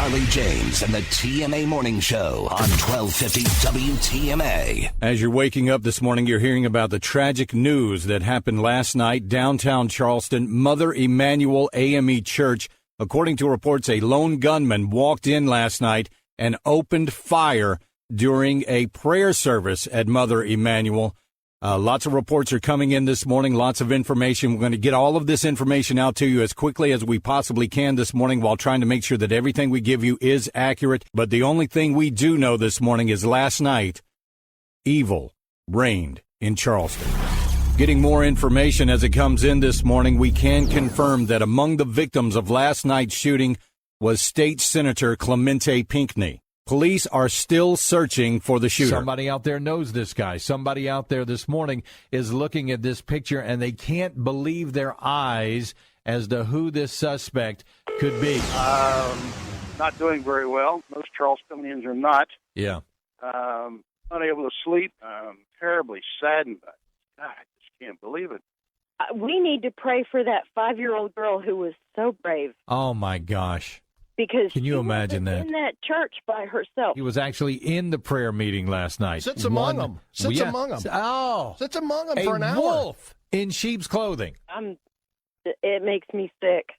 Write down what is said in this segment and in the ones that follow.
Charlie James and the TMA Morning Show on 1250 WTMA. As you're waking up this morning, you're hearing about the tragic news that happened last night downtown Charleston, Mother Emanuel AME Church. According to reports, a lone gunman walked in last night and opened fire during a prayer service at Mother Emanuel. Lots of reports are coming in this morning, lots of information. We're going to get all of this information out to you as quickly as we possibly can this morning while trying to make sure that everything we give you is accurate. But the only thing we do know this morning is last night, evil reigned in Charleston. Getting more information as it comes in this morning, we can confirm that among the victims of last night's shooting was State Senator Clemente Pinckney. Police are still searching for the shooter. Somebody out there knows this guy. Somebody out there this morning is looking at this picture, and they can't believe their eyes as to who this suspect could be. Not doing very well. Most Charlestonians are not. Yeah. Unable to sleep. Terribly saddened. God, I just can't believe it. We need to pray for that 5-year-old girl who was so brave. Oh, my gosh. Because can you imagine that? In that church by herself. He was actually in the prayer meeting last night. Sits among them. Sits among them. Oh. Sits among them for an hour. A wolf in sheep's clothing. It makes me sick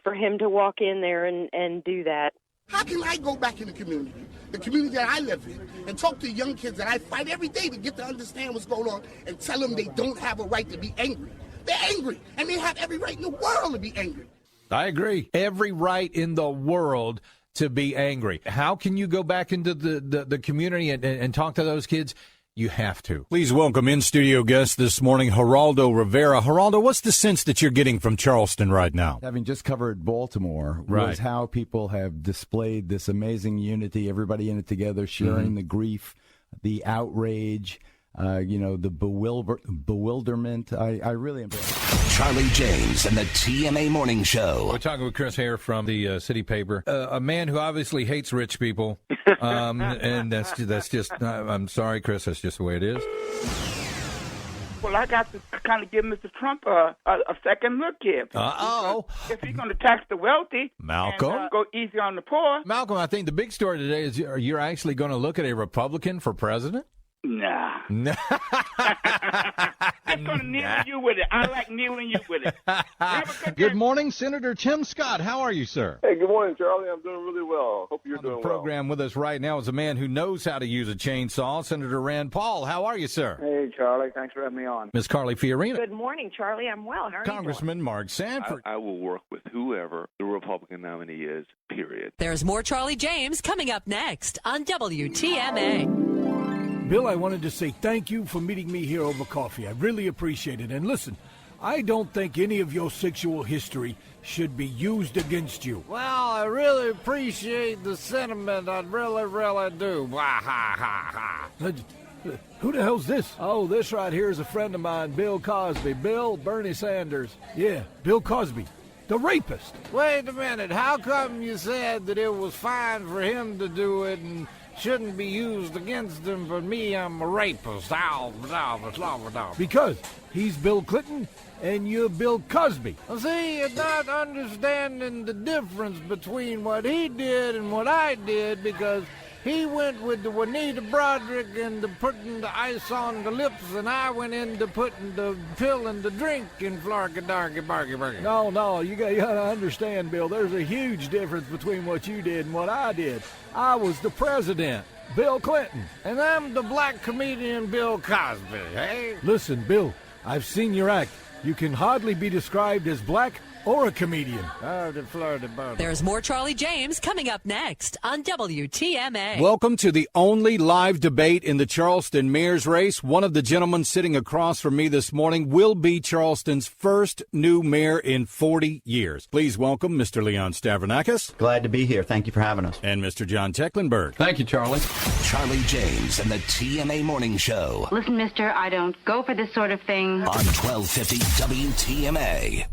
for him to walk in there and do that. How can I go back in the community that I live in, and talk to young kids that I fight every day to get to understand what's going on and tell them they don't have a right to be angry? They're angry, and they have every right in the world to be angry. I agree. Every right in the world to be angry. How can you go back into the community and talk to those kids? You have to. Please welcome in-studio guest this morning, Geraldo Rivera. Geraldo, what's the sense that you're getting from Charleston right now? Having just covered Baltimore, right, was how people have displayed this amazing unity, everybody in it together, sharing the grief, the outrage, the bewilderment. I really am. Charlie James and the TMA Morning Show. We're talking with Chris Hare from the City Paper, a man who obviously hates rich people, and that's just. I'm sorry, Chris. That's just the way it is. Well, I got to kind of give Mr. Trump a second look here. Uh-oh. If he's going to tax the wealthy, Malcolm, and go easy on the poor. Malcolm, I think the big story today is you're actually going to look at a Republican for president. Nah. I'm going to kneel you with it. I like kneeling you with it. Good morning, Senator Tim Scott. How are you, sir? Hey, good morning, Charlie. I'm doing really well. Hope you're doing well. On the program with us right now is a man who knows how to use a chainsaw, Senator Rand Paul. How are you, sir? Hey, Charlie. Thanks for having me on. Ms. Carly Fiorina. Good morning, Charlie. I'm well. How are Congressman you doing? Mark Sanford. I will work with whoever the Republican nominee is, period. There's more Charlie James coming up next on WTMA. Bill, I wanted to say thank you for meeting me here over coffee. I really appreciate it. And listen, I don't think any of your sexual history should be used against you. Well, I really appreciate the sentiment. I really, really do. Ha, ha, ha. Who the hell's this? Oh, this right here is a friend of mine, Bill Cosby. Bill Bernie Sanders. Yeah, Bill Cosby, the rapist. Wait a minute. How come you said that it was fine for him to do it and shouldn't be used against him, but me, I'm a rapist? Because he's Bill Clinton and you're Bill Cosby. Well, see, you're not understanding the difference between what he did and what I did, because he went with the Juanita Broderick and the putting the ice on the lips, and I went into putting the pill in the drink in Florida Darky Barky Barky. No, you gotta understand, Bill. There's a huge difference between what you did and what I did. I was the president, Bill Clinton. And I'm the black comedian Bill Cosby, hey? Listen, Bill, I've seen your act. You can hardly be described as black or a comedian. There's more Charlie James coming up next on WTMA. Welcome to the only live debate in the Charleston mayor's race. One of the gentlemen sitting across from me this morning will be Charleston's first new mayor in 40 years. Please welcome Mr. Leon Stavronakis. Glad to be here. Thank you for having us. And Mr. John Tecklenburg. Thank you, Charlie. Charlie James and the TMA Morning Show. Listen, mister, I don't go for this sort of thing. On 1250 WTMA.